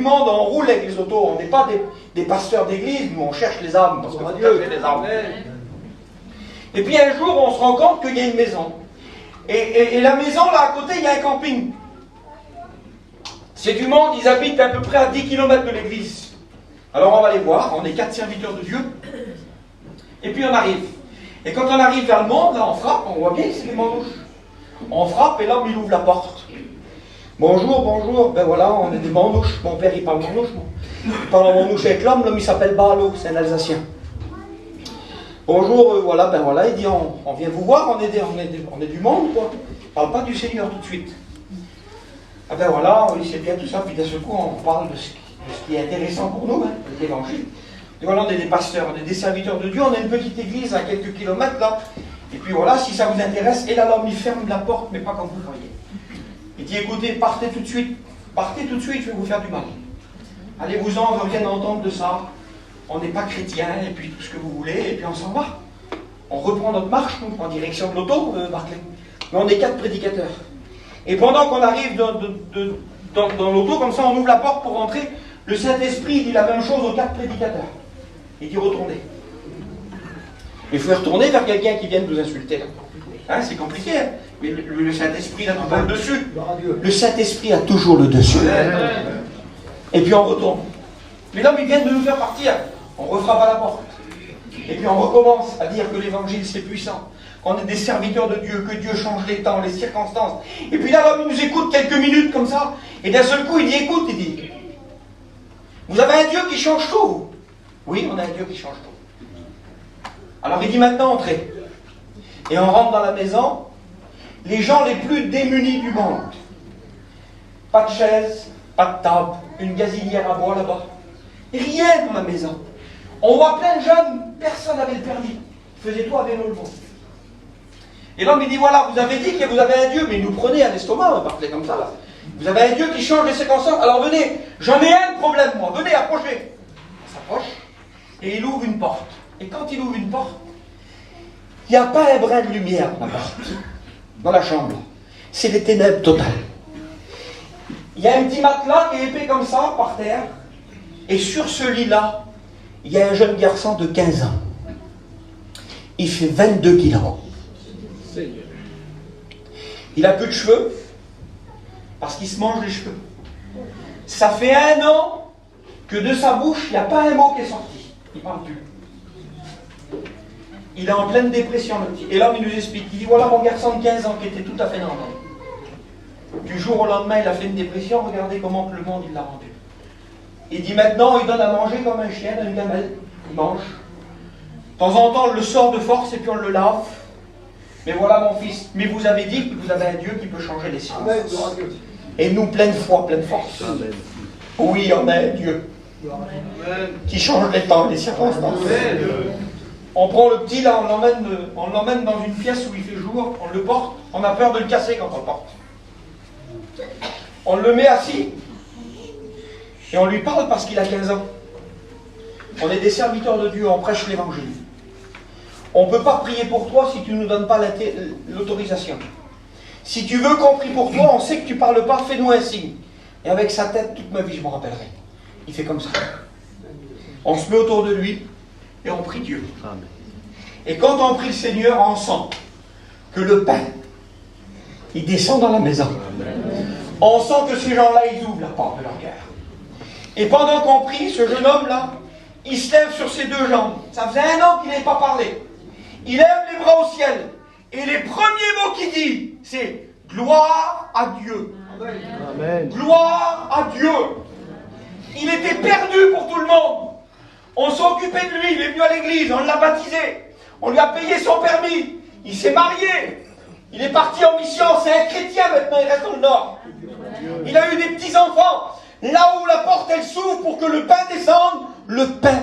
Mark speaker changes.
Speaker 1: du monde, on roule avec les autos. On n'est pas des pasteurs d'église, nous on cherche les âmes, parce qu'on va chercher les âmes. Et puis un jour, on se rend compte qu'il y a une maison. Et la maison, là, à côté, il y a un camping. C'est du monde, ils habitent à peu près à 10 km de l'église. Alors on va les voir, on est 4 serviteurs de Dieu. Et puis on arrive. Et quand on arrive vers le monde, là, on frappe, on voit bien que c'est des manouches. On frappe et l'homme, il ouvre la porte. Bonjour, bonjour. Ben voilà, on est des manouches. Mon père, il parle manouche. Il parle en manouche avec l'homme. L'homme, il s'appelle Balo, c'est un Alsacien. Bonjour, voilà, ben voilà, il dit, on vient vous voir, on est du monde, quoi. On ne parle pas du Seigneur tout de suite. Ah ben voilà, oui, c'est bien tout ça, puis d'un seul coup, on parle de ce qui est intéressant pour nous, hein, l'évangile. Et voilà, on est des pasteurs, on est des serviteurs de Dieu, on a une petite église à quelques kilomètres, là. Et puis voilà, si ça vous intéresse, et là, l'homme, il ferme la porte, mais pas comme vous croyez. Il dit, écoutez, partez tout de suite, je vais vous faire du mal. Allez-vous-en, on ne veut rien entendre de ça. On n'est pas chrétien, et puis tout ce que vous voulez, et puis on s'en va. On reprend notre marche, nous, en direction de l'auto, Barclay. Mais on est 4 prédicateurs. Et pendant qu'on arrive dans l'auto, comme ça, on ouvre la porte pour rentrer, le Saint-Esprit dit la même chose aux 4 prédicateurs. Il dit, retournez. Il faut retourner vers quelqu'un qui vient de nous insulter, là. Hein, c'est compliqué, hein. Mais le Saint-Esprit a toujours le dessus. Le Saint-Esprit a toujours le dessus. Et puis on retourne. Mais l'homme, il vient de nous faire partir. On refrappe à la porte. Et puis on recommence à dire que l'évangile c'est puissant. Qu'on est des serviteurs de Dieu, que Dieu change les temps, les circonstances. Et puis là, l'homme, il nous écoute quelques minutes comme ça. Et d'un seul coup, il dit, écoute, il dit, vous avez un Dieu qui change tout, vous? Oui, on a un Dieu qui change tout. Alors il dit, maintenant, entrez. Et on rentre dans la maison. Les gens les plus démunis du monde. Pas de chaise, pas de table, une gazinière à bois là-bas. Rien dans la maison. On voit plein de jeunes, personne n'avait le permis. Faisait tout à vélo le monde. Et l'homme il dit, voilà, vous avez dit que vous avez un Dieu, mais il nous prenait à l'estomac, on parlait comme ça là. Vous avez un Dieu qui change les circonstances, alors venez, j'en ai un problème moi, venez, approchez. On s'approche, et il ouvre une porte. Et quand il ouvre une porte, il n'y a pas un brin de lumière dans la porte, dans la chambre. C'est les ténèbres totales. Il y a un petit matelas qui est épais comme ça, par terre, et sur ce lit-là, il y a un jeune garçon de 15 ans. Il fait 22 kilos. Il a peu de cheveux, parce qu'il se mange les cheveux. Ça fait 1 an que de sa bouche, il n'y a pas un mot qui est sorti. Il ne parle plus. Il est en pleine dépression, le petit. Et l'homme, il nous explique. Il dit, voilà mon garçon de 15 ans qui était tout à fait normal. Du jour au lendemain, il a fait une dépression. Regardez comment que le monde, il l'a rendu. Il dit, maintenant, il donne à manger comme un chien dans une gamelle. Il mange. De temps en temps, on le sort de force et puis on le lave. Mais voilà mon fils, mais vous avez dit que vous avez un Dieu qui peut changer les circonstances. Et nous, pleine foi, pleine force. Amen. Oui, on a un Dieu qui change les temps, les circonstances. Amen. On prend le petit là, on l'emmène dans une pièce où il fait jour, on le porte, on a peur de le casser quand on le porte. On le met assis et on lui parle parce qu'il a 15 ans. On est des serviteurs de Dieu, on prêche l'évangile. On ne peut pas prier pour toi si tu ne nous donnes pas l'autorisation. Si tu veux qu'on prie pour toi, on sait que tu ne parles pas, fais-nous un signe. Et avec sa tête, toute ma vie, je m'en rappellerai. Il fait comme ça. On se met autour de lui et on prie Dieu. Amen. Et quand on prie le Seigneur, on sent que le pain, il descend dans la maison. Amen. On sent que ces gens-là, ils ouvrent la porte de leur cœur. Et pendant qu'on prie, ce jeune homme-là, il se lève sur ses 2 jambes. Ça faisait 1 an qu'il n'avait pas parlé. Il lève les bras au ciel. Et les premiers mots qu'il dit, c'est « Gloire à Dieu ». Amen. Gloire à Dieu. Il était perdu pour tout le monde. On s'occupait de lui. Il est venu à l'église. On l'a baptisé. On lui a payé son permis. Il s'est marié. Il est parti en mission. C'est un chrétien maintenant. Il reste dans le Nord. Il a eu des petits-enfants. Là où la porte, elle s'ouvre pour que le pain descende, le pain